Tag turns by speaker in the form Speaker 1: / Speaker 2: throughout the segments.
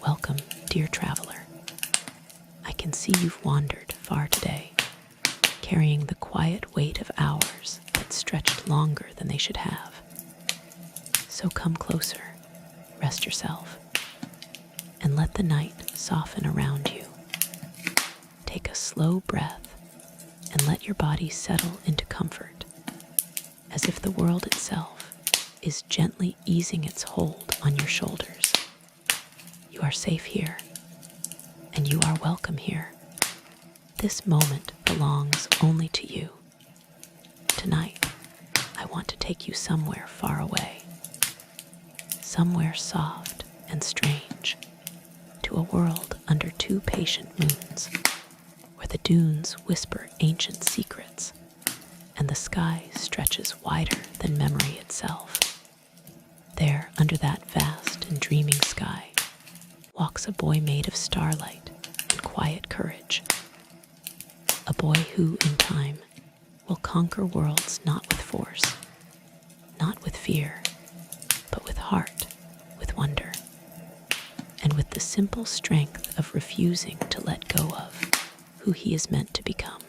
Speaker 1: Welcome, dear traveler. I can see you've wandered far today, carrying the quiet weight of hours that stretched longer than they should have. So come closer, rest yourself, and let the night soften around you. Take a slow breath and let your body settle into comfort, as if the world itself is gently easing its hold on your shoulders. You are safe here, and you are welcome here. This moment belongs only to you. Tonight, I want to take you somewhere far away, somewhere soft and strange, to a world under 2 patient moons, where the dunes whisper ancient secrets and the sky stretches wider than memory itself. There, under that vast and dreaming sky, walks a boy made of starlight and quiet courage. A boy who, in time, will conquer worlds not with force, not with fear, but with heart, with wonder, and with the simple strength of refusing to let go of who he is meant to become.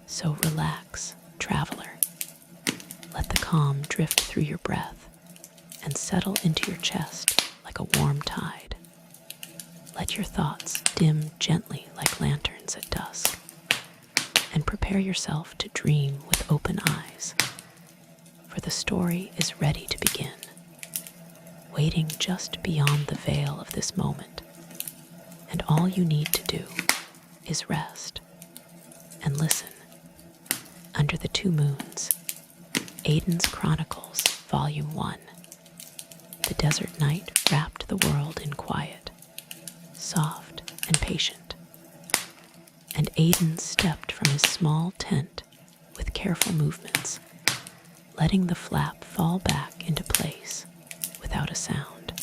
Speaker 1: So relax, traveler. Let the calm drift through your breath and settle into your chest like a warm tide. Let your thoughts dim gently like lanterns at dusk, and prepare yourself to dream with open eyes, for the story is ready to begin, waiting just beyond the veil of this moment. And all you need to do is rest and listen. Under the 2 moons, Aiden's Chronicles, Volume 1. The desert night wrapped the world in quiet, soft and patient, and Aiden stepped from his small tent with careful movements, letting the flap fall back into place without a sound.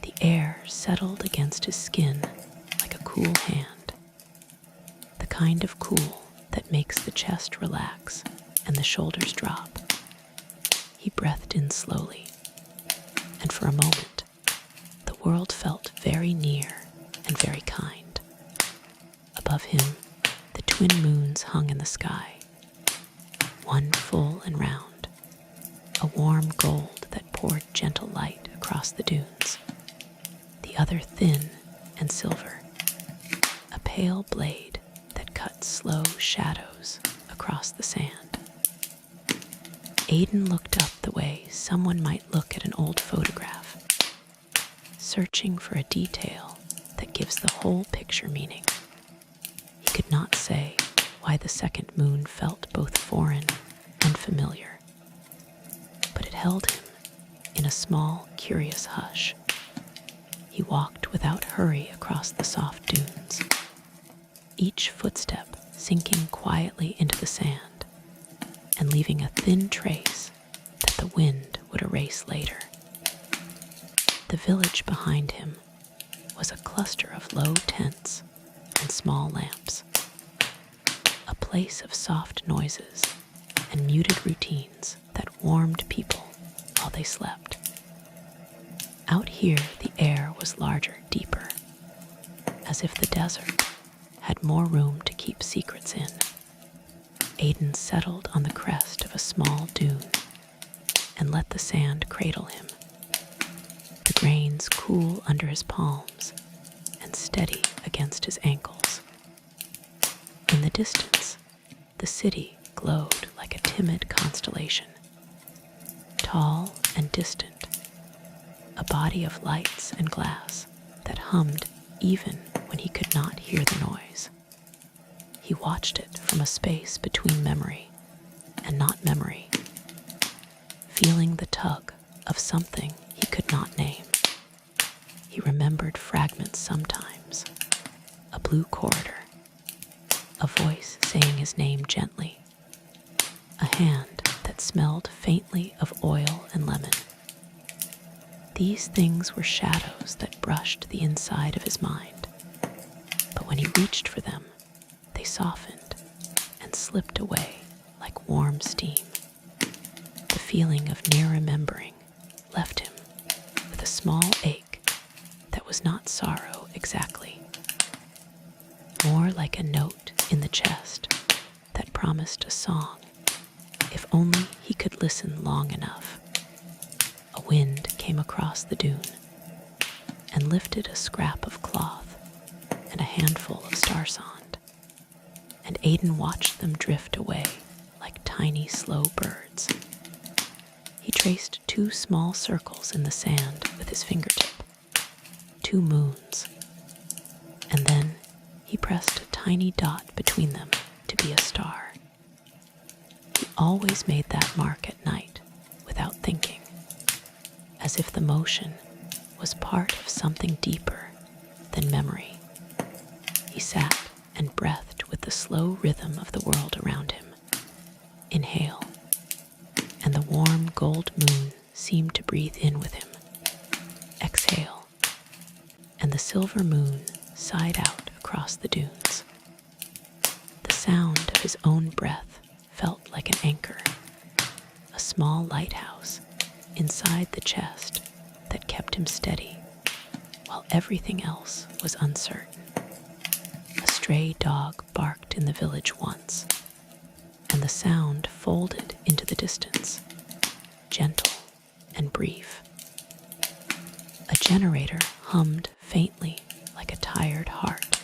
Speaker 1: The air settled against his skin like a cool hand, the kind of cool that makes the chest relax and the shoulders drop. He breathed in slowly, and for a moment, the world felt very near and very kind. Above him, the twin moons hung in the sky, one full and round, a warm gold that poured gentle light across the dunes, the other thin and silver, a pale blade that cut slow shadows across the sand. Aiden looked up the way someone might look at an old photograph, searching for a detail that gives the whole picture meaning. He could not say why the second moon felt both foreign and familiar, but it held him in a small, curious hush. He walked without hurry across the soft dunes, each footstep sinking quietly into the sand and leaving a thin trace that the wind would erase later. The village behind him was a cluster of low tents and small lamps, a place of soft noises and muted routines that warmed people while they slept. Out here, the air was larger, deeper, as if the desert had more room to keep secrets in. Aiden settled on the crest of a small dune and let the sand cradle him, the grains cool under his palms and steady against his ankles. In the distance, the city glowed like a timid constellation, tall and distant, a body of lights and glass that hummed even when he could not hear the noise. He watched it from a space between memory and not memory, feeling the tug of something he could not name. He remembered fragments sometimes, a blue corridor, a voice saying his name gently, a hand that smelled faintly of oil and lemon. These things were shadows that brushed the inside of his mind, but when he reached for them, they softened and slipped away like warm steam. The feeling of near remembering left him with a small ache was not sorrow exactly, more like a note in the chest that promised a song if only he could listen long enough. A wind came across the dune and lifted a scrap of cloth and a handful of starsand, and Aiden watched them drift away like tiny, slow birds. He traced 2 small circles in the sand with his fingertip, 2 moons, and then he pressed a tiny dot between them to be a star. He always made that mark at night without thinking, as if the motion was part of something deeper than memory. He sat and breathed with the slow rhythm of the world around him. Inhale, and the warm gold moon seemed to breathe in with him. Exhale, and the silver moon sighed out across the dunes. The sound of his own breath felt like an anchor, a small lighthouse inside the chest that kept him steady while everything else was uncertain. A stray dog barked in the village once, and the sound folded into the distance, gentle and brief. A generator hummed faintly like a tired heart,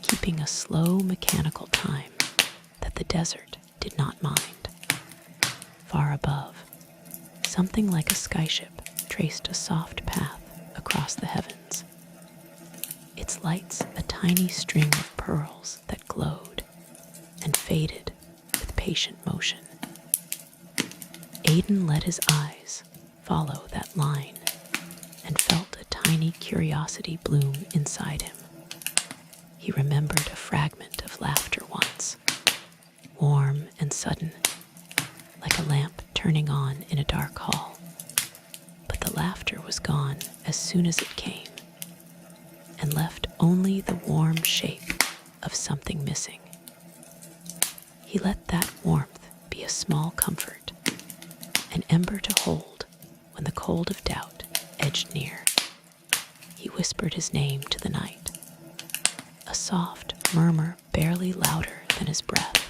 Speaker 1: keeping a slow mechanical time that the desert did not mind. Far above, something like a skyship traced a soft path across the heavens, its lights a tiny string of pearls that glowed and faded with patient motion. Aiden let his eyes follow that line and felt a tiny curiosity bloom inside him. He remembered a fragment of laughter once, warm and sudden, like a lamp turning on in a dark hall. But the laughter was gone as soon as it came, and left only the warm shape of something missing. He let that warmth be a small comfort, an ember to hold when the cold of doubt edged near. He whispered his name to the night, a soft murmur barely louder than his breath,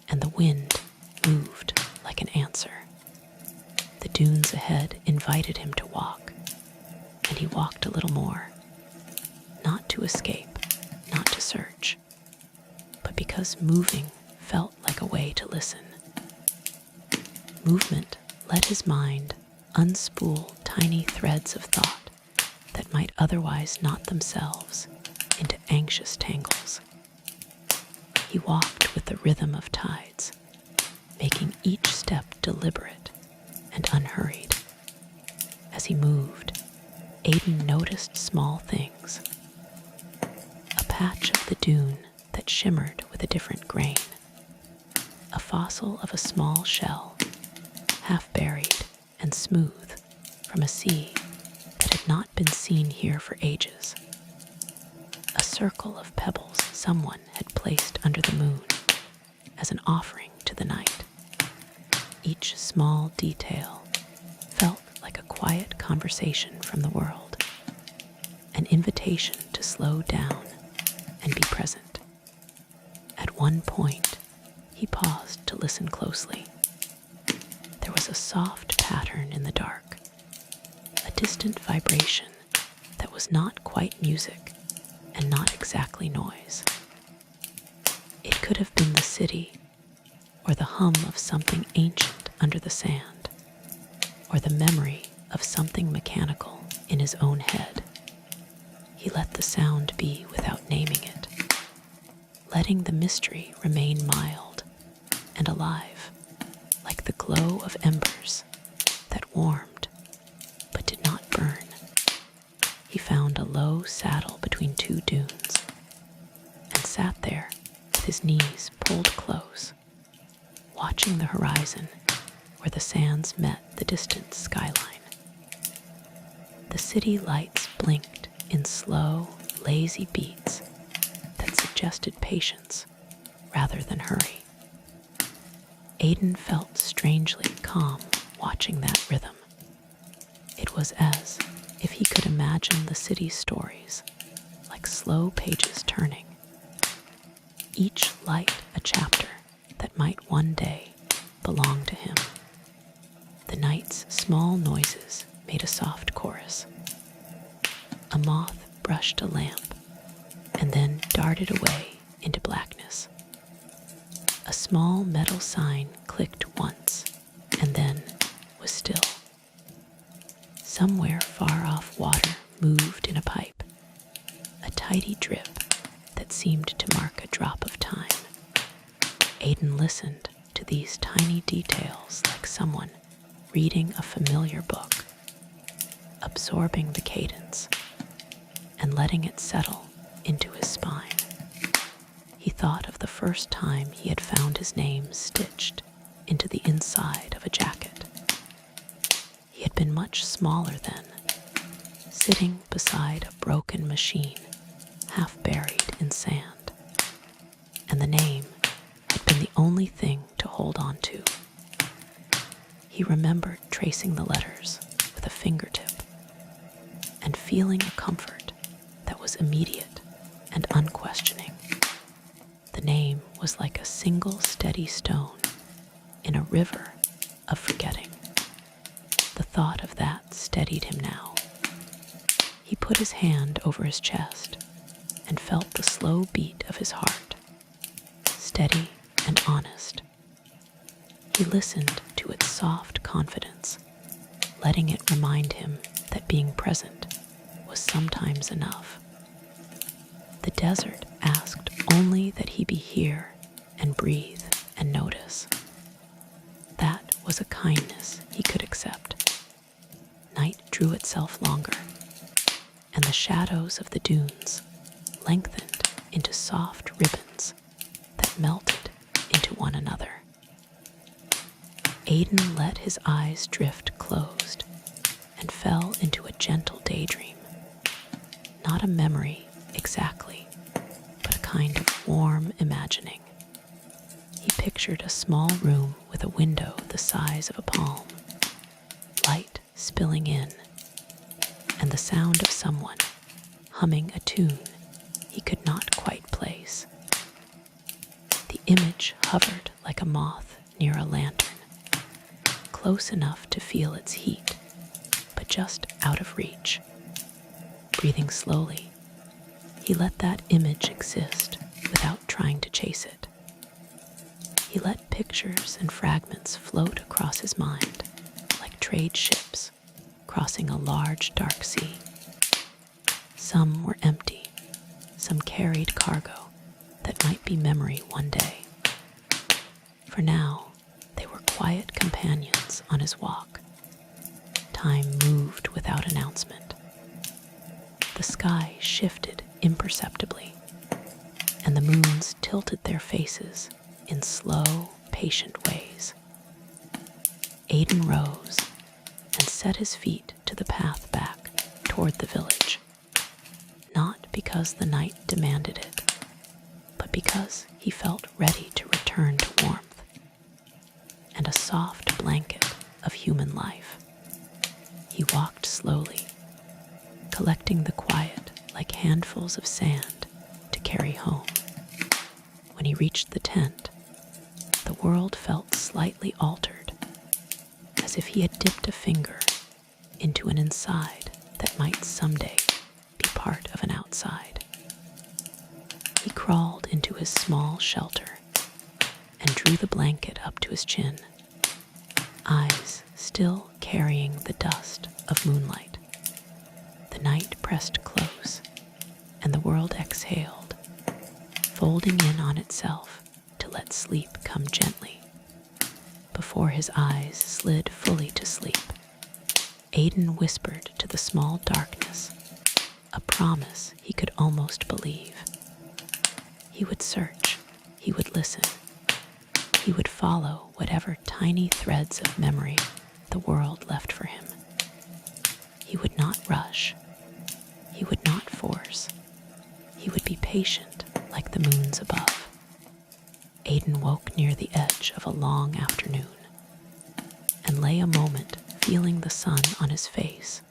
Speaker 1: and the wind moved like an answer. The dunes ahead invited him to walk, and he walked a little more, not to escape, not to search, but because moving felt like a way to listen. Movement let his mind unspool tiny threads of thought that might otherwise knot themselves into anxious tangles. He walked with the rhythm of tides, making each step deliberate and unhurried. As he moved, Aiden noticed small things. A patch of the dune that shimmered with a different grain, a fossil of a small shell, half buried and smooth from a sea that had not been seen here for ages. A circle of pebbles someone had placed under the moon as an offering to the night. Each small detail felt like a quiet conversation from the world, an invitation to slow down and be present. At one point, he paused to listen closely. There was a soft pattern in the dark, a distant vibration that was not quite music and not exactly noise. It could have been the city, or the hum of something ancient under the sand, or the memory of something mechanical in his own head. He let the sound be without naming it, letting the mystery remain mild and alive, like the glow of embers that warmed but did not burn. He found a low saddle between 2 dunes and sat there with his knees pulled close, watching the horizon where the sands met the distant skyline. The city lights blinked in slow, lazy beats that suggested patience rather than hurry. Aiden felt strangely calm watching that rhythm. It was as if he could imagine imagine the city's stories like slow pages turning, each light a chapter that might one day belong to him. The night's small noises made a soft chorus. A moth brushed a lamp and then darted away into blackness. A small metal sign clicked once and then was still. Somewhere far off water moved in a pipe, a tidy drip that seemed to mark a drop of time. Aiden listened to these tiny details like someone reading a familiar book, absorbing the cadence and letting it settle into his spine. He thought of the first time he had found his name stitched into the inside of a jacket. He had been much smaller then, sitting beside a broken machine, half buried in sand, and the name had been the only thing to hold on to. He remembered tracing the letters with a fingertip and feeling a comfort that was immediate and unquestioning. The name was like a single steady stone in a river of forgetting. The thought of that steadied him now. He put his hand over his chest and felt the slow beat of his heart, steady and honest. He listened to its soft confidence, letting it remind him that being present was sometimes enough. The desert asked only that he be here and breathe and notice. That was a kindness he could accept. Night drew itself longer, and the shadows of the dunes lengthened into soft ribbons that melted into one another. Aiden let his eyes drift closed and fell into a gentle daydream. Not a memory exactly, but a kind of warm imagining. He pictured a small room with a window the size of a palm, light spilling in, and the sound of someone humming a tune he could not quite place. The image hovered like a moth near a lantern, close enough to feel its heat, but just out of reach. Breathing slowly, he let that image exist without trying to chase it. He let pictures and fragments float across his mind like trade ships crossing a large dark sea. Some were empty, some carried cargo that might be memory one day. For now, they were quiet companions on his walk. Time moved without announcement. The sky shifted imperceptibly, and the moons tilted their faces in slow, patient ways. Aiden rose and set his feet to the path back toward the village, not because the night demanded it, but because he felt ready to return to warmth and a soft blanket of human life. He walked slowly, collecting the quiet like handfuls of sand to carry home. When he reached the tent, the world felt slightly altered, as if he had dipped a finger into an inside that might someday be part of an outside. He crawled into his small shelter and drew the blanket up to his chin, eyes still carrying the dust of moonlight. The night pressed close, and the world exhaled, folding in on itself to let sleep come gently. Before his eyes slid fully to sleep, Aiden whispered to the small darkness, a promise he could almost believe. He would search, he would listen, he would follow whatever tiny threads of memory the world left for him. He would not rush, he would not force, he would be patient like the moons above. Aiden woke near the edge of a long afternoon and lay a moment feeling the sun on his face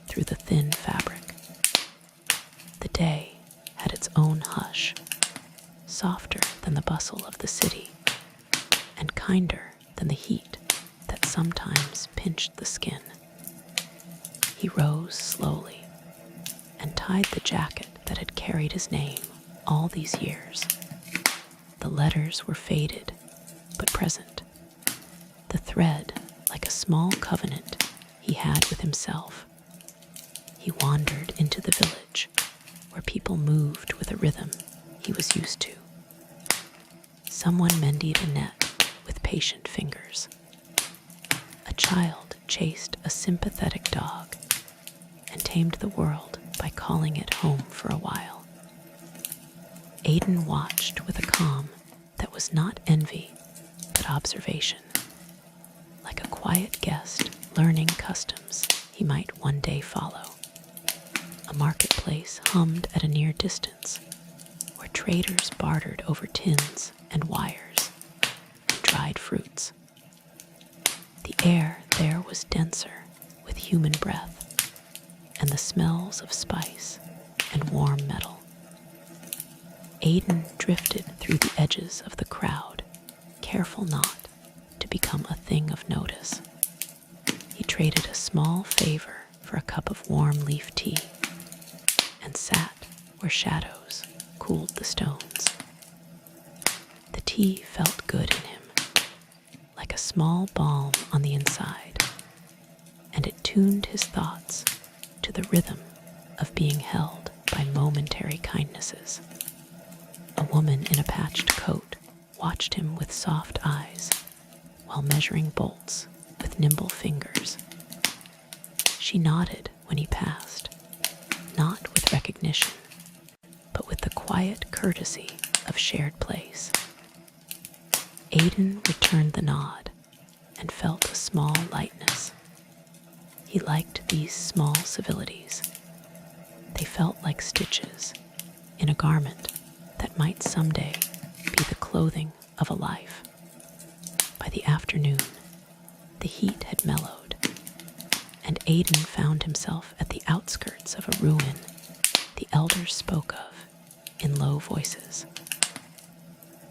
Speaker 1: through the thin fabric. own hush, softer than the bustle of the city, and kinder than the heat that sometimes pinched the skin. He rose slowly and tied the jacket that had carried his name all these years. The letters were faded, but present. The thread, like a small covenant he had with himself. He wandered into the village, where people moved with a rhythm he was used to. Someone mended a net with patient fingers. A child chased a sympathetic dog and tamed the world by calling it home for a while. Aiden watched with a calm that was not envy, but observation, like a quiet guest learning customs he might one day follow. A marketplace hummed at a near distance, where traders bartered over tins and wires and dried fruits. The air there was denser with human breath and the smells of spice and warm metal. Aiden drifted through the edges of the crowd, careful not to become a thing of notice. He traded a small favor for a cup of warm leaf tea and sat where shadows cooled the stones. The tea felt good in him, like a small balm on the inside, and it tuned his thoughts to the rhythm of being held by momentary kindnesses. A woman in a patched coat watched him with soft eyes while measuring bolts with nimble fingers. She nodded when he passed, not with recognition, but with the quiet courtesy of shared place. Aiden returned the nod and felt a small lightness. He liked these small civilities. They felt like stitches in a garment that might someday be the clothing of a life. By the afternoon, the heat had mellowed, and Aiden found himself at the outskirts of a ruin the elders spoke of in low voices.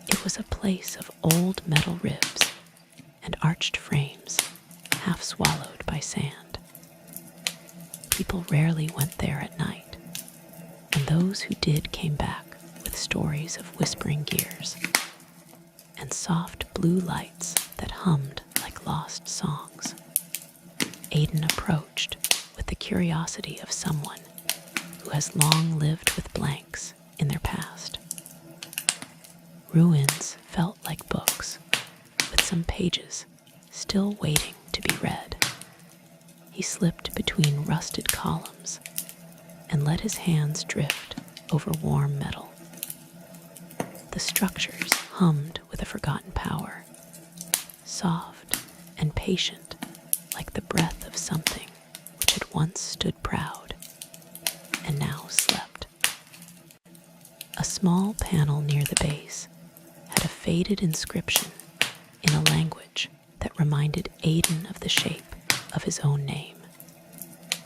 Speaker 1: It was a place of old metal ribs and arched frames, half swallowed by sand. People rarely went there at night, and those who did came back with stories of whispering gears and soft blue lights that hummed like lost songs. Aiden approached with the curiosity of someone who has long lived with blanks in their past. Ruins felt like books, with some pages still waiting to be read. He slipped between rusted columns and let his hands drift over warm metal. The structures hummed with a forgotten power, soft and patient, like the breath of something which had once stood proud and now slept. A small panel near the base had a faded inscription in a language that reminded Aiden of the shape of his own name.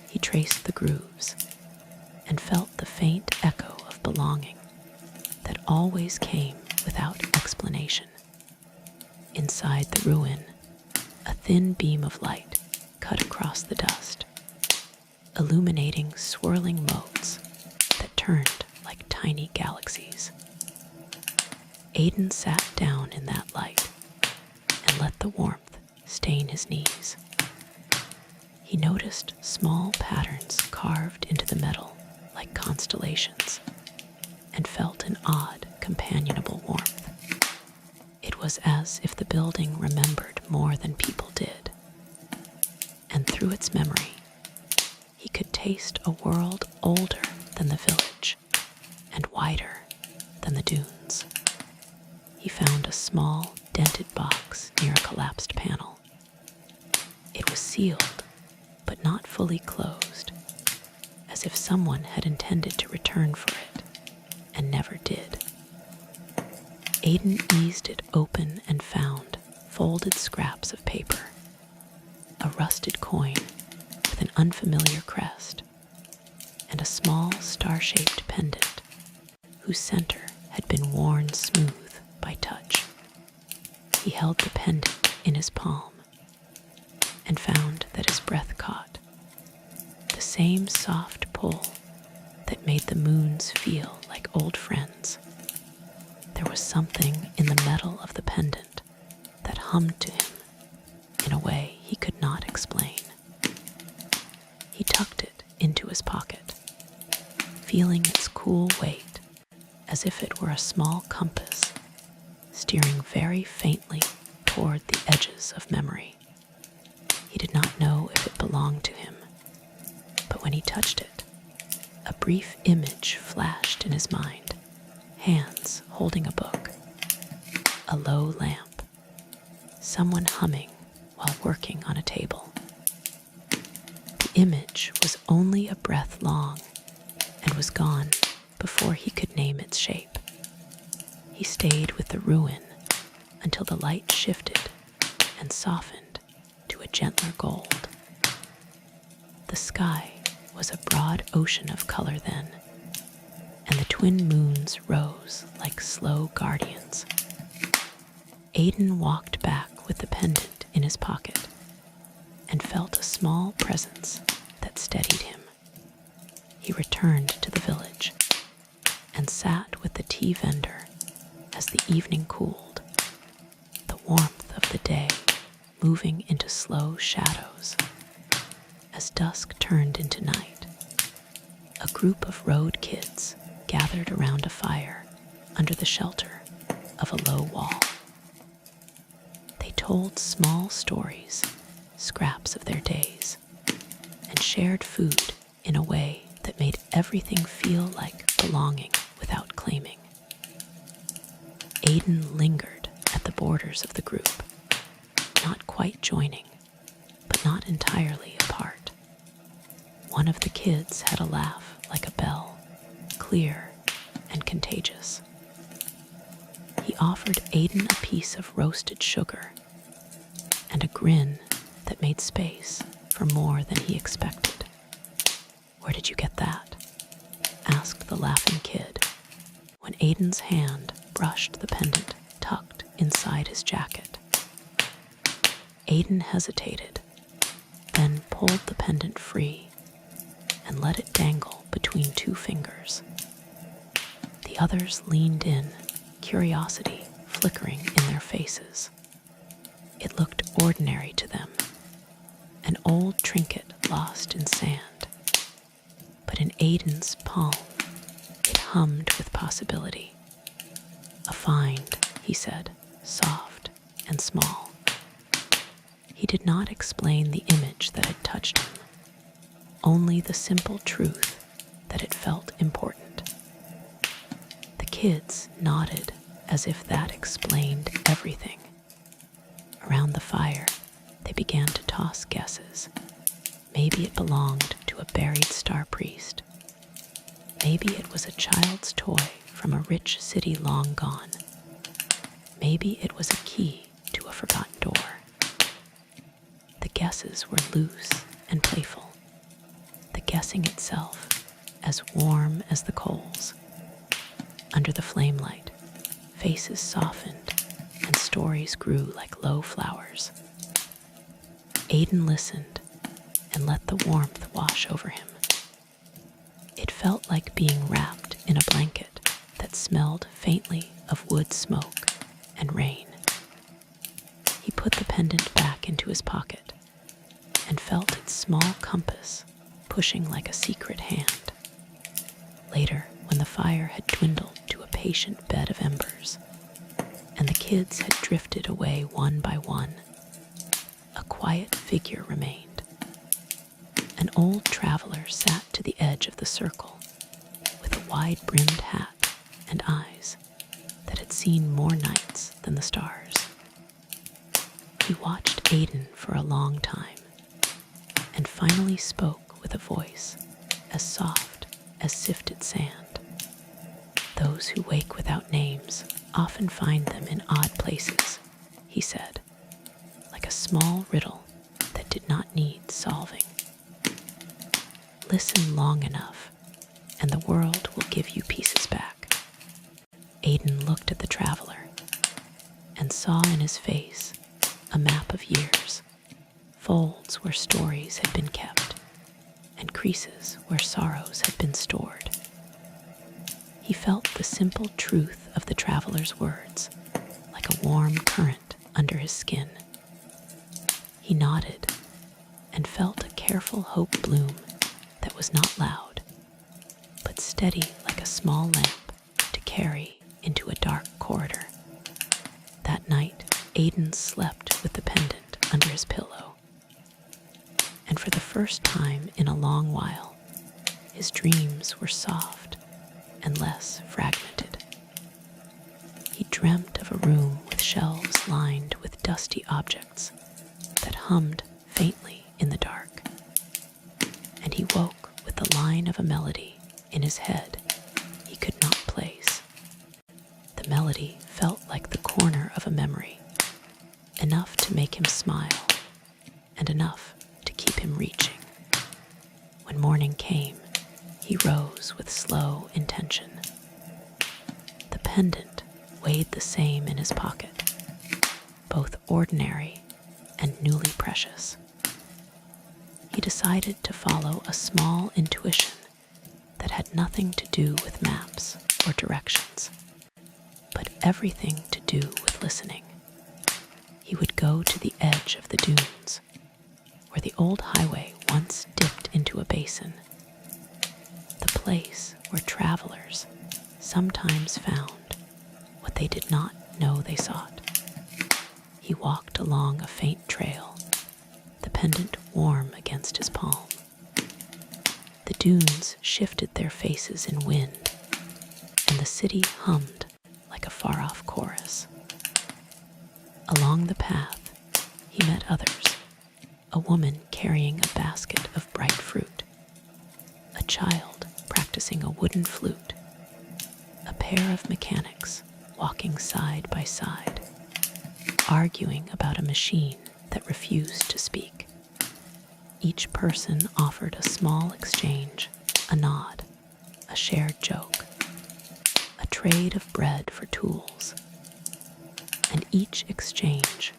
Speaker 1: He traced the grooves and felt the faint echo of belonging that always came without explanation. Inside the ruin, a thin beam of light cut across the dust, illuminating swirling motes that turned like tiny galaxies. Aiden sat down in that light and let the warmth stain his knees. He noticed small patterns carved into the metal like constellations and felt an odd, companionable warmth. It was as if the building remembered more than people did. And through its memory, he could taste a world older than the village and wider than the dunes. He found a small, dented box near a collapsed panel. It was sealed, but not fully closed, as if someone had intended to return for it and never did. Aiden eased it open and found folded scraps of paper, a rusted coin with an unfamiliar crest, and a small star-shaped pendant whose center had been worn smooth by touch. He held the pendant in his palm and found that his breath caught the same soft pull that made the moons feel like old friends. There was something in the metal of the pendant that hummed to him in a way he could not explain. He tucked it into his pocket, feeling its cool weight as if it were a small compass steering very faintly toward the edges of memory. He did not know if it belonged to him, but when he touched it, a brief image flashed in his mind: hands holding a book, a low lamp, someone humming while working on a table. The image was only a breath long and was gone before he could name its shape. He stayed with the ruin until the light shifted and softened to a gentler gold. The sky was a broad ocean of color then, and the twin moons rose like slow guardians. Aiden walked back with the pendant in his pocket and felt a small presence that steadied him. He returned to the village and sat with the tea vendor as the evening cooled, the warmth of the day moving into slow shadows. As dusk turned into night, a group of road kids gathered around a fire under the shelter of a low wall. They told small stories, scraps of their days, and shared food in a way that made everything feel like belonging without claiming. Aiden lingered at the borders of the group, not quite joining, but not entirely apart. One of the kids had a laugh like a bell, clear and contagious. He offered Aiden a piece of roasted sugar and a grin that made space for more than he expected. "Where did you get that?" asked the laughing kid when Aiden's hand brushed the pendant tucked inside his jacket. Aiden hesitated, then pulled the pendant free and let it dangle between two fingers. The others leaned in, curiosity flickering in their faces. It looked ordinary to them, an old trinket lost in sand. But in Aiden's palm, it hummed with possibility. "A find," he said, soft and small. He did not explain the image that had touched him, only the simple truth that it felt important. The kids nodded as if that explained everything. Around the fire, they began to toss guesses. Maybe it belonged to a buried star priest. Maybe it was a child's toy from a rich city long gone. Maybe it was a key to a forgotten door. The guesses were loose and playful, the guessing itself as warm as the coals. Under the flame light, faces softened and stories grew like low flowers. Aiden listened and let the warmth wash over him. It felt like being wrapped in a blanket that smelled faintly of wood smoke and rain. He put the pendant back into his pocket and felt its small compass pushing like a secret hand. Later, when the fire had dwindled to a patient bed of embers, and the kids had drifted away one by one, a quiet figure remained. An old traveler sat to the edge of the circle with a wide-brimmed hat and eyes that had seen more nights than the stars. He watched Aiden for a long time and finally spoke with a voice as soft as sifted sand. "Those who wake without names often find them in odd places," he said, like a small riddle that did not need solving. "Listen long enough, and the world will give you pieces back." Aiden looked at the traveler and saw in his face a map of years, folds where stories had been kept, and creases where sorrows had been stored. He felt the simple truth of the traveler's words, like a warm current under his skin. He nodded and felt a careful hope bloom that was not loud, but steady like a small lamp to carry into a dark corridor. That night, Aiden slept with the pendant under his pillow. And for the first time in a long while, his dreams were soft and less fragmented. He dreamt of a room with shelves lined with dusty objects that hummed faintly in the dark. And he woke with the line of a melody in his head he could not place. The melody felt like the corner of a memory, enough to make him smile and enough to keep him reaching. When morning came, he rose with slow intention. The pendant weighed the same in his pocket, both ordinary and newly precious. He decided to follow a small intuition that had nothing to do with maps or directions, but everything to do with listening. He would go to the edge of the dunes, where the old highway once dipped into a basin, the place where travelers sometimes found what they did not know they sought. He walked along a faint trail, the pendant warm against his palm. The dunes shifted their faces in wind, and the city hummed like a far-off chorus. Along the path, he met others, a woman carrying a basket of bright fruit, a child practicing a wooden flute, a pair of mechanics walking side by side, arguing about a machine that refused to speak. Each person offered a small exchange, a nod, a shared joke, a trade of bread for tools, and each exchange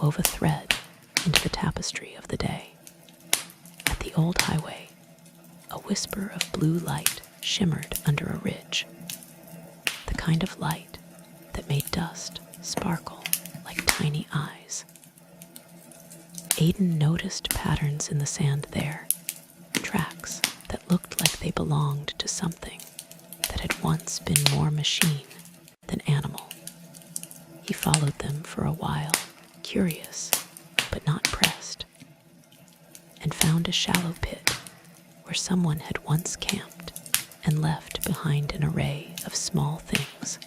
Speaker 1: wove a thread into the tapestry of the day. At the old highway, a whisper of blue light shimmered under a ridge, the kind of light that made dust sparkle like tiny eyes. Aiden noticed patterns in the sand there, tracks that looked like they belonged to something that had once been more machine than animal. He followed them for a while, curious but not pressed, and found a shallow pit where someone had once camped and left behind an array of small things.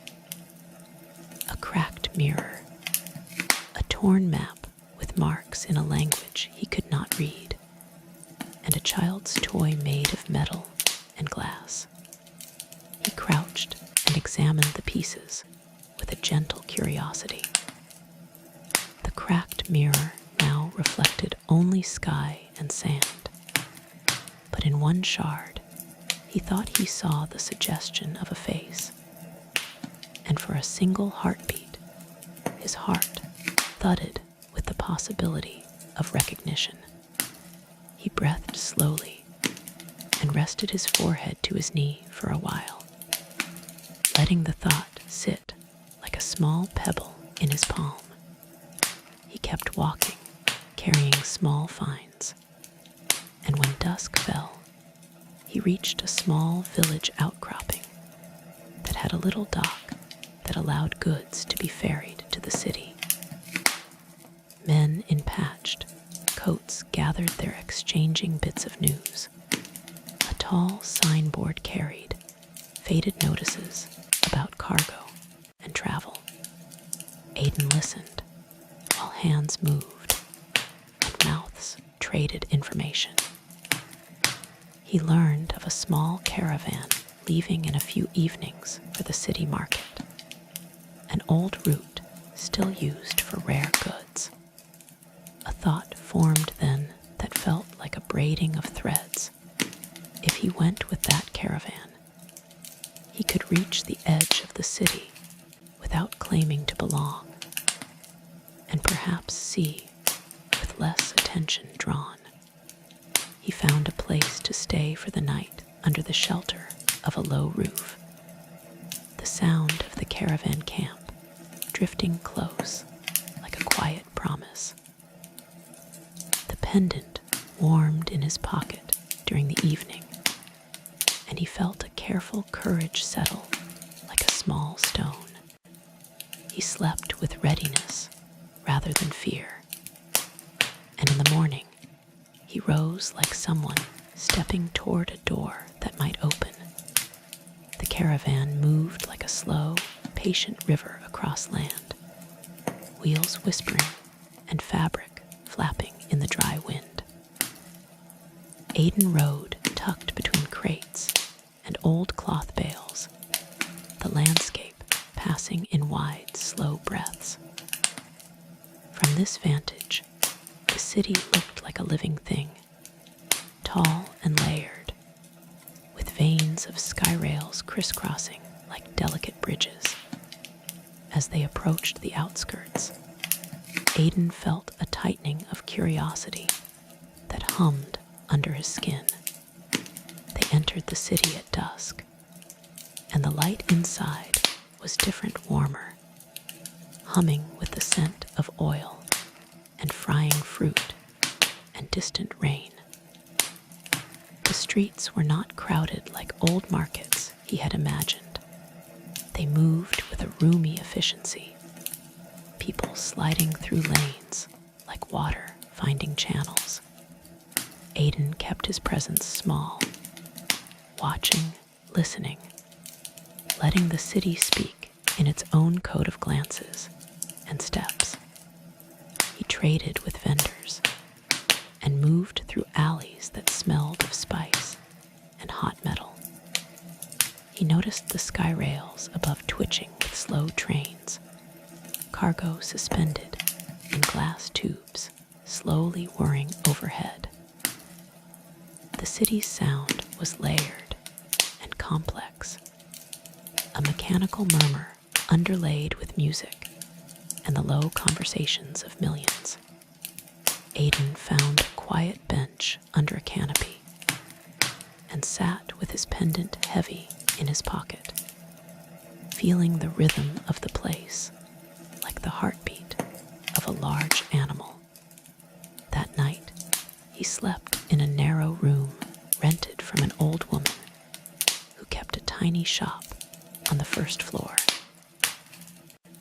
Speaker 1: A cracked mirror, a torn map with marks in a language he could not read, and a child's toy made of metal and glass. He crouched and examined the pieces with a gentle curiosity. The cracked mirror now reflected only sky and sand, but in one shard he thought he saw the suggestion of a face, and for a single heartbeat his heart thudded with the possibility of recognition. He breathed slowly and rested his forehead to his knee for a while, letting the thought sit like a small pebble in his palm. He kept walking, carrying small finds, and when dusk fell, he reached a small village outcropping that had a little dock that allowed goods to be ferried to the city. Men in patched coats gathered there exchanging bits of news. A tall signboard carried faded notices about cargo and travel. Aiden listened while hands moved and mouths traded information. He learned of a small caravan leaving in a few evenings for the city market, an old route still used for rare goods. A thought formed then that felt like a braiding of threads. If he went with that caravan, he could could reach the edge of the city without claiming to belong, and perhaps see with less attention drawn. He found a place to stay for the night under the shelter of a low roof. The sound of the caravan camp drifting close like a quiet promise. The pendant warmed in his pocket during the evening, and he felt a careful courage settle like a small stone. He slept with readiness rather than fear, and in the morning he rose like someone stepping toward a door that might open. The caravan moved like a slow, patient river across land, wheels whispering and fabric flapping in the dry wind. Aiden rode tucked between crates and old cloth bales, the landscape passing in wide, slow breaths. From this vantage, the city looked like a living thing, tall and layered, with veins of sky rails crisscrossing like delicate bridges. As they approached the outskirts, Aiden felt a tightening of curiosity that hummed under his skin. They entered the city at dusk, and the light inside was different, warmer, humming with the scent of oil and frying fruit and distant rain. The streets were not crowded like old markets he had imagined. They moved with a roomy efficiency, people sliding through lanes like water finding channels. Aiden kept his presence small, watching, listening, letting the city speak in its own code of glances and steps. He traded with vendors and moved through alleys that smelled of spice and hot metal. He noticed the sky rails above twitching with slow trains, cargo suspended in glass tubes slowly whirring overhead. The city's sound was layered and complex, a mechanical murmur underlaid with music and the low conversations of millions. Aiden found a quiet bench under a canopy and sat with his pendant heavy in his pocket, feeling the rhythm of the place like the heartbeat of a large animal. That night, he slept in a narrow room rented from an old woman who kept a tiny shop on the first floor.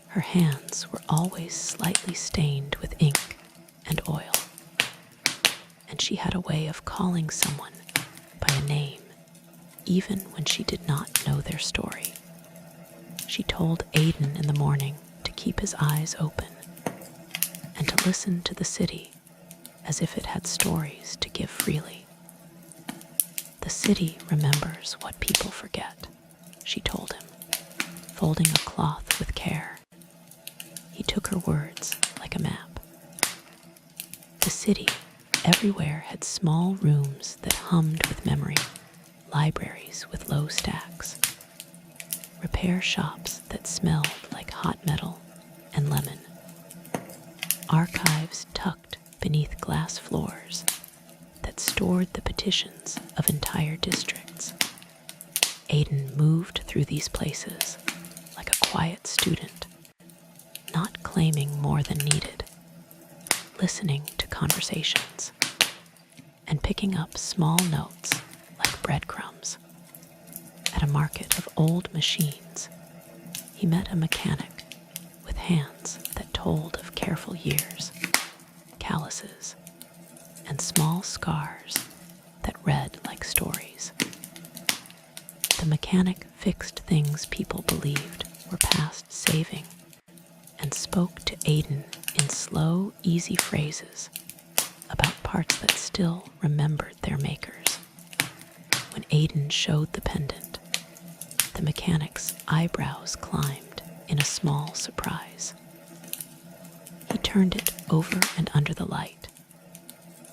Speaker 1: Her hands were always slightly stained with ink and oil, and she had a way of calling someone by a name even when she did not know their story. She told Aiden in the morning to keep his eyes open and to listen to the city as if it had stories to give freely. The city remembers what people forget, she told him, folding a cloth with care. He took her words like a map. The city everywhere had small rooms that hummed with memory, libraries with low stacks, repair shops that smelled like hot metal and lemon, archives tucked beneath glass floors that stored the petitions of entire districts. Aiden moved through these places like a quiet student, not claiming more than needed, listening to conversations and picking up small notes like breadcrumbs. At a market of old machines, he met a mechanic with hands that told of careful years, calluses, and small scars that read like stories. The mechanic fixed things people believed were past saving and spoke to Aiden in slow, easy phrases about parts that still remembered their makers. When Aiden showed the pendant, the mechanic's eyebrows climbed in a small surprise. He turned it over and under the light,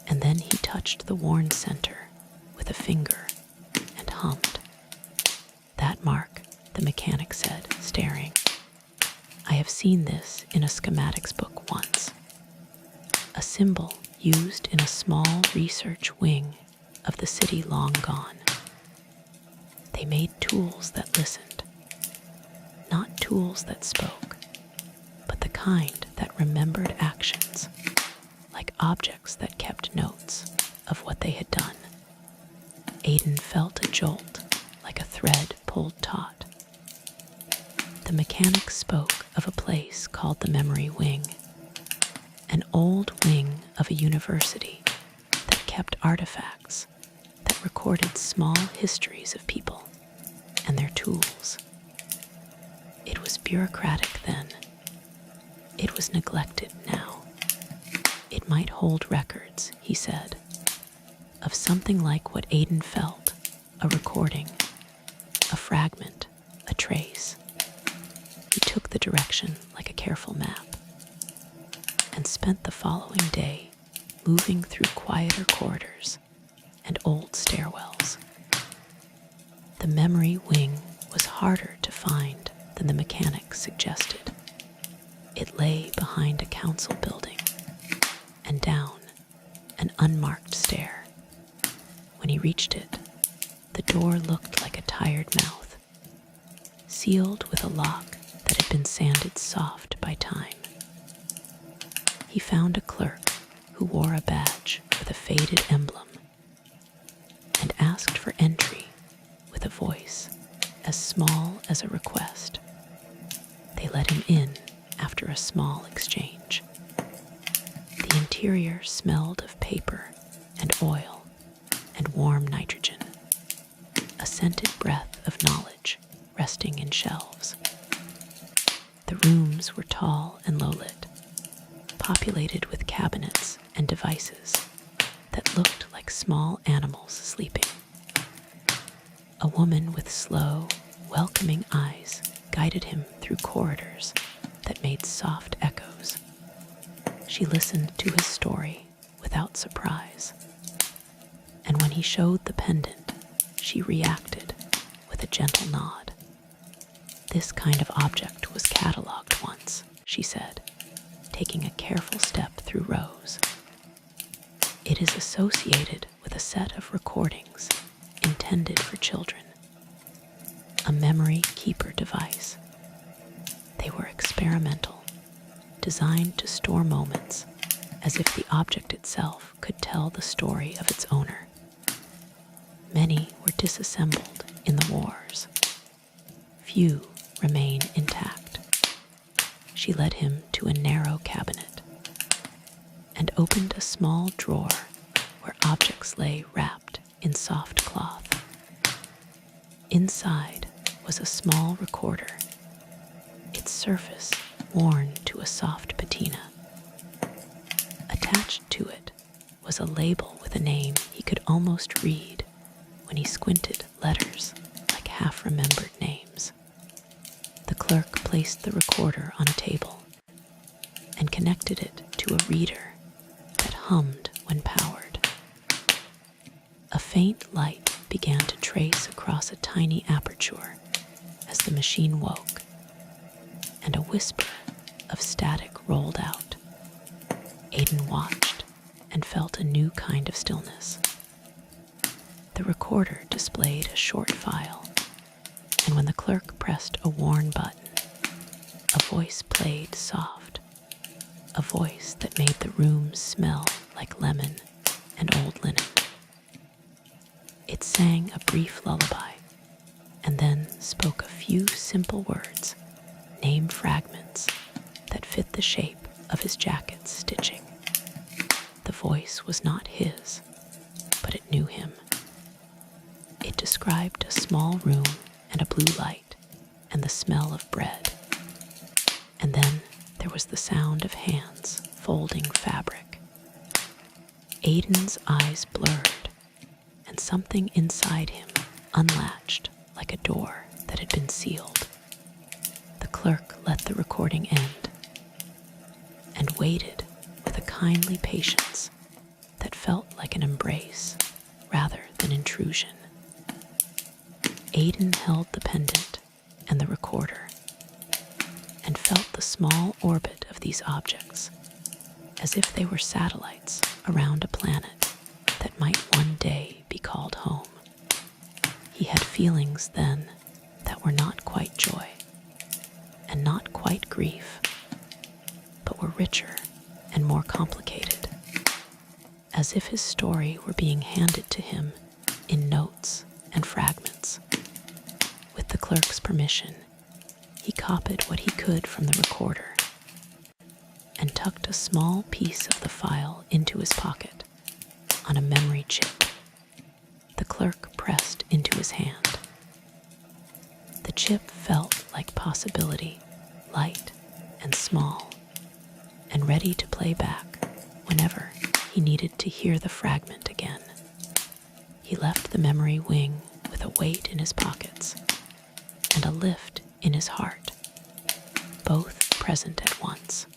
Speaker 1: and then he touched the worn center with a finger and hummed. That mark, the mechanic said, staring. I have seen this in a schematics book once. A symbol used in a small research wing of the city long gone. They made tools that listened, not tools that spoke, but the kind that remembered actions, like objects that kept notes of what they had done. Aiden felt a jolt, like a thread pulled taut. The mechanic spoke of a place called the Memory Wing, an old wing of a university that kept artifacts that recorded small histories of people and their tools. It was bureaucratic then. It was neglected now. It might hold records, he said, of something like what Aiden felt, a recording, a fragment, a trace. He took the direction like a careful map and spent the following day moving through quieter corridors and old stairwells. The memory wing was harder to find than the mechanic suggested. It lay behind a council building and down an unmarked stair. When he reached it, the door looked like a tired mouth, sealed with a lock that had been sanded soft by time. He found a clerk who wore a badge with a faded emblem and asked for entry with a voice as small as a request. They let him in after a small exchange. The interior smelled of paper and oil and warm nitrogen, a scented breath of knowledge resting in shelves. The rooms were tall and low-lit, populated with cabinets and devices that looked like small animals sleeping. A woman with slow, welcoming eyes guided him through corridors that made soft echoes. She listened to his story without surprise, and when he showed the pendant, she reacted with a gentle nod. This kind of object was catalogued once, she said, taking a careful step through rows. It is associated with a set of recordings intended for children, a memory keeper device. They were experimental, designed to store moments as if the object itself could tell the story of its owner. Many were disassembled in the wars. Few remain intact. She led him to a narrow cabinet and opened a small drawer where objects lay wrapped in soft cloth. Inside was a small recorder, its surface worn to a soft patina. Attached to it was a label with a name he could almost read when he squinted letters like half-remembered names. The clerk placed the recorder on a table and connected it to a reader that hummed when powered. A faint light began to trace across a tiny aperture as the machine woke, and a whisper of static rolled out. Aiden watched and felt a new kind of stillness. The recorder displayed a short file, and when the clerk pressed a worn button, a voice played soft, a voice that made the room smell like lemon and old linen. It sang a brief lullaby, and then spoke a few simple words, name fragments that fit the shape of his jacket's stitching. The voice was not his, but it knew him. It described a small room and a blue light and the smell of bread. And then there was the sound of hands folding fabric. Aiden's eyes blurred, and something inside him unlatched like a door that had been sealed. The clerk let the recording end and waited with a kindly patience that felt like an embrace rather than intrusion. Aiden held the pendant and the recorder, and felt the small orbit of these objects, as if they were satellites around a planet that might one day be called home. He had feelings then that were not quite joy, and not quite grief, but were richer and more complicated, as if his story were being handed to him in notes and fragments. With the clerk's permission, he copied what he could from the recorder and tucked a small piece of the file into his pocket on a memory chip. The clerk pressed into his hand. The chip felt like possibility, light and small, and ready to play back whenever he needed to hear the fragment again. He left the memory wing with a weight in his pockets and a lift in his heart, both present at once.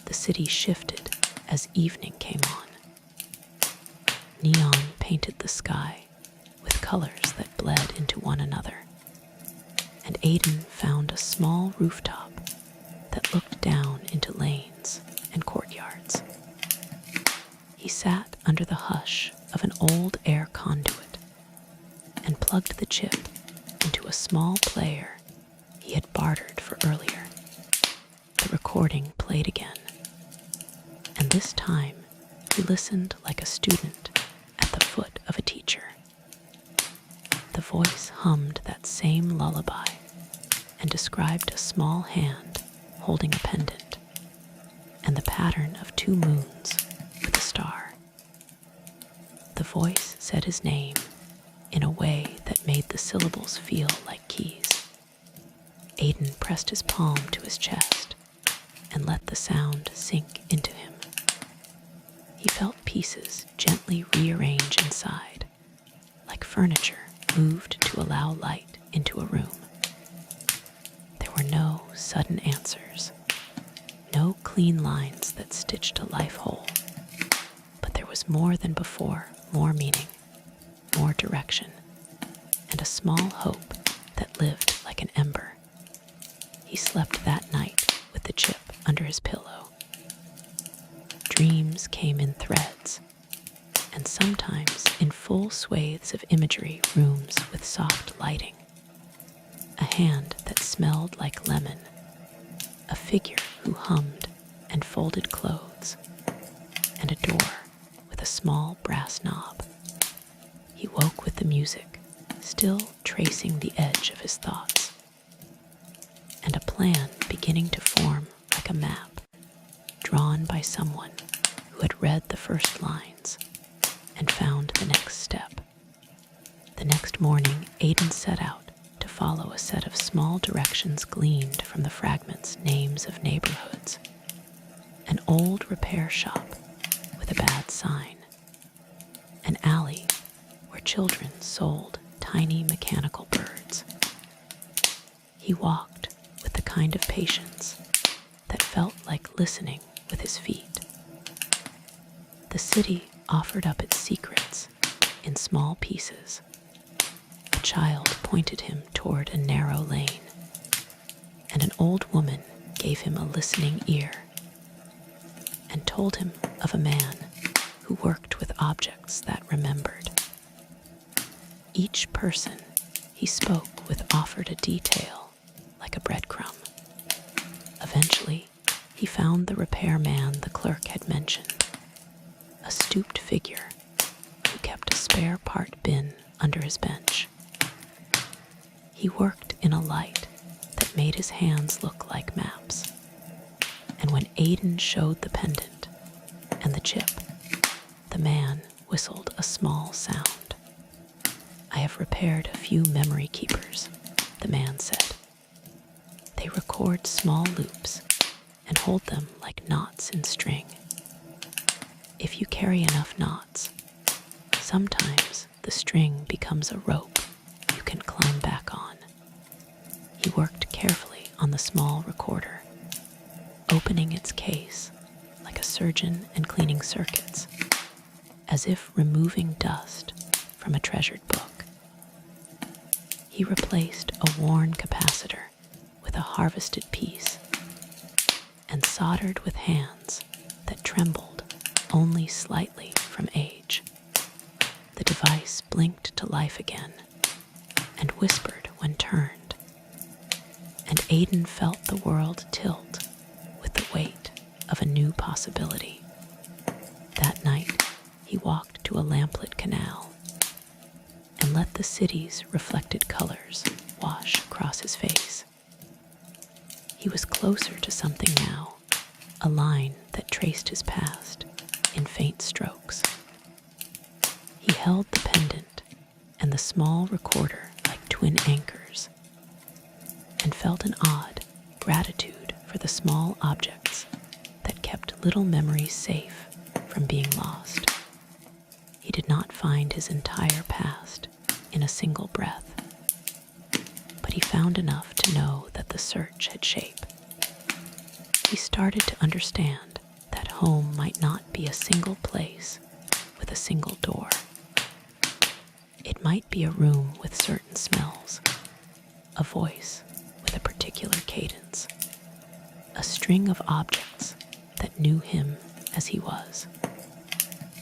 Speaker 1: The city shifted as evening came on. Neon painted the sky with colors that bled into one another, and Aiden found a small rooftop that looked down into lanes and courtyards. He sat under the hush of an old air conduit and plugged the chip into a small player he had bartered for earlier. The recording played again, and this time he listened like a student at the foot of a teacher. The voice hummed that same lullaby and described a small hand holding a pendant and the pattern of 2 moons with a star. The voice said his name in a way that made the syllables feel like keys. Aiden pressed his palm to his chest and let the sound sink into him. He felt pieces gently rearrange inside, like furniture moved to allow light into a room. There were no sudden answers, no clean lines that stitched a life whole, but there was more than before, more meaning, more direction, and a small hope that lived like an ember. He slept that night with the chip under his pillow. Dreams came in threads, and sometimes in full swathes of imagery, rooms with soft lighting. A hand that smelled like lemon, a figure who hummed and folded clothes, and a door with a small brass knob. He woke with the music, still tracing the edge of his thoughts, and a plan beginning to form like a map, drawn by someone who had read the first lines and found the next step. The next morning, Aiden set out to follow a set of small directions gleaned from the fragments, names of neighborhoods, an old repair shop with a bad sign, an alley where children sold tiny mechanical birds. He walked with the kind of patience that felt like listening with his feet. The city offered up its secrets in small pieces. A child pointed him toward a narrow lane, and an old woman gave him a listening ear and told him of a man who worked with objects that remembered. Each person he spoke with offered a detail like a breadcrumb. Eventually, he found the repairman the clerk had mentioned, a stooped figure who kept a spare part bin under his bench. He worked in a light that made his hands look like maps, and when Aiden showed the pendant and the chip, the man whistled a small sound. "I have repaired a few memory keepers," the man said. "They record small loops and hold them like knots in string. If you carry enough knots, sometimes the string becomes a rope you can climb back on." He worked carefully on the small recorder, opening its case like a surgeon and cleaning circuits, as if removing dust from a treasured book. He He replaced a worn capacitor with a harvested piece and soldered with hands that trembled only slightly from age. The device blinked to life again and whispered when turned, and Aiden felt the world tilt with the weight of a new possibility. That night, he walked to a lamplit canal and let the city's reflected colors wash across his face. He was closer to something now, a line that traced his past in faint strokes. He held the pendant and the small recorder like twin anchors, and felt an odd gratitude for the small objects that kept little memories safe from being lost. He did not find his entire past in a single breath, but he found enough to know that the search had shape. He started to understand that home might not be a single place with a single door. It might be a room with certain smells, a voice with a particular cadence, a string of objects that knew him as he was.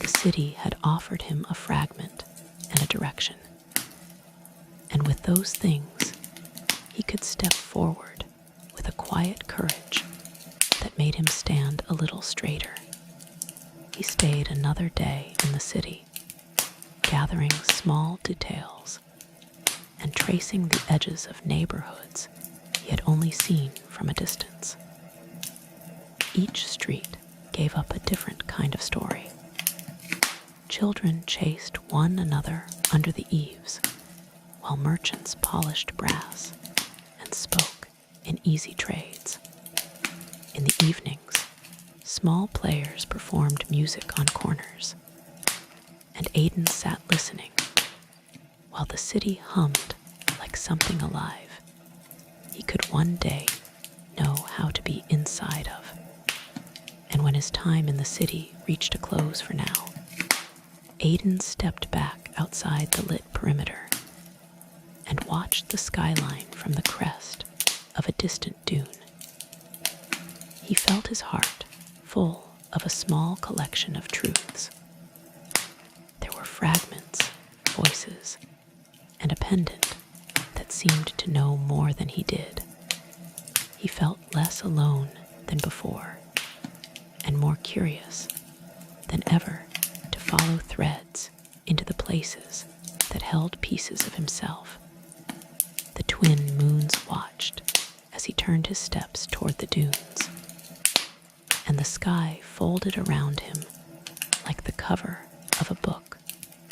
Speaker 1: The city had offered him a fragment and a direction, and with those things, he could step forward with a quiet courage that made him stand a little straighter. He stayed another day in the city, gathering small details and tracing the edges of neighborhoods he had only seen from a distance. Each street gave up a different kind of story. Children chased one another under the eaves, while merchants polished brass and spoke in easy trades. In the evenings, small players performed music on corners, and Aiden sat listening while the city hummed like something alive he could one day know how to be inside of. And when his time in the city reached a close for now, Aiden stepped back outside the lit perimeter and watched the skyline from the crest of a distant dune. He felt his heart full of a small collection of truths. There were fragments, voices, and a pendant that seemed to know more than he did. He felt less alone than before, and more curious than ever to follow threads into the places that held pieces of himself. The twin moons watched as he turned his steps toward the dunes, and the sky folded around him like the cover of a book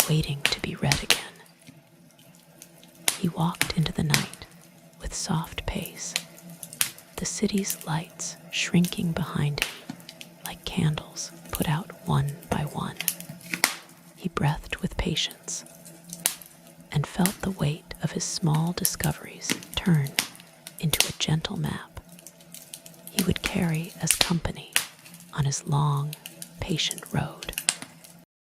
Speaker 1: waiting to be read again. He walked into the night with soft pace, the city's lights shrinking behind him like candles put out one by one. He breathed with patience and felt the weight of his small discoveries turn into a gentle map he would carry as company on his long, patient road.